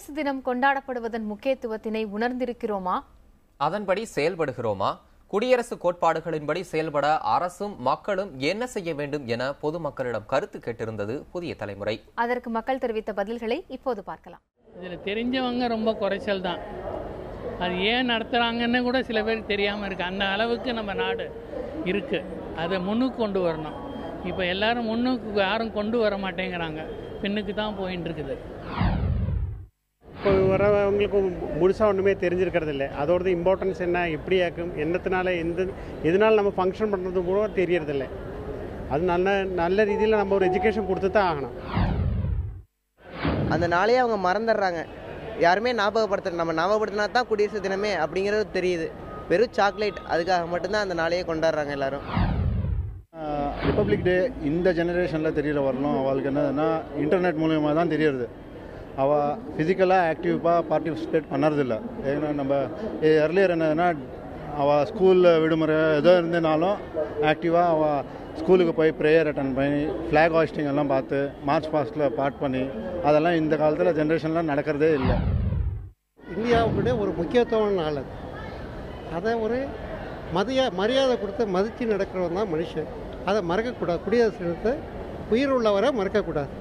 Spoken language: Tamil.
குடியரசு தினம் கொண்டாடப்படுவதன் முக்கியத்துவத்தினை உணர்ந்திருக்கிறோமா? அதன்படி செயல்படுகிறோமா? குடியரசு கோட்பாடுகளின்படி செயல்பட அரசும் மக்களும் என்ன செய்ய வேண்டும் என பொதுமக்களிடம் கருத்து கேட்டிருந்தது புதிய தலைமுறை. அதற்கு மக்கள் தெரிவித்த பதில்களை இப்போது பார்க்கலாம். இதில் தெரிஞ்சவங்க ரொம்ப குறைச்சல் தான். அது ஏன் நடத்துகிறாங்கன்னு கூட சில பேருக்கு தெரியாமல் இருக்குது. அந்த அளவுக்கு நம்ம நாடு இருக்குது. அதை முன்னுக்கு கொண்டு வரணும். இப்போ எல்லாரும் முன்னுக்கு யாரும் கொண்டு வர மாட்டேங்கிறாங்க. பின்னுக்கு தான் போயின்னு இருக்குது. இப்போ வரவங்களுக்கு முழுசாக ஒன்றுமே தெரிஞ்சிருக்கிறது இல்லை. அதோட இம்பார்ட்டன்ஸ் என்ன, எப்படி ஆக்கும், என்னத்தினால எதனால் நம்ம ஃபங்க்ஷன் பண்ணுறது கூட தெரியறதில்லை. அது நல்ல ரீதியில் நம்ம ஒரு எஜுகேஷன் கொடுத்து தான் ஆகணும். அந்த நாளையே அவங்க மறந்துடுறாங்க. யாருமே நம்ம ஞாபகப்படுத்தினா தான் குடியரசு தினமே அப்படிங்கிறது தெரியுது. வெறும் சாக்லேட் அதுக்காக மட்டும்தான் அந்த நாளையே கொண்டாடுறாங்க எல்லாரும். ரிப்பப்ளிக் டே இந்த ஜெனரேஷனில் தெரியல வரணும். அவளுக்கு என்னதுன்னா இன்டர்நெட் மூலியமாக தான் தெரியறது. அவள் ஃபிசிக்கலாக ஆக்டிவாக பார்ட்டிசிபேட் பண்ணுறதில்ல. ஏன்னா நம்ம எர்லியர் என்னதுன்னா அவள் ஸ்கூலில் விடுமுறை எதோ இருந்தனாலும் ஆக்டிவாக அவள் ஸ்கூலுக்கு போய் ப்ரேயர் அட்டன் பண்ணி ஃப்ளாக் ஹாய்ஸ்டிங் எல்லாம் பார்த்து மார்ச் பாஸ்டில் பார்ட் பண்ணி அதெல்லாம் இந்த காலத்தில் ஜென்ரேஷன்லாம் நடக்கிறதே இல்லை. இந்தியாவுடைய ஒரு முக்கியத்துவம் நாள் அது. அதை ஒரு மரியாதை கொடுத்து மதித்து நடக்கிறவன் தான் மனுஷன். அதை மறக்கக்கூடாது. குடியரசு தினத்தை உயிர் உள்ளவரை மறக்கக்கூடாது.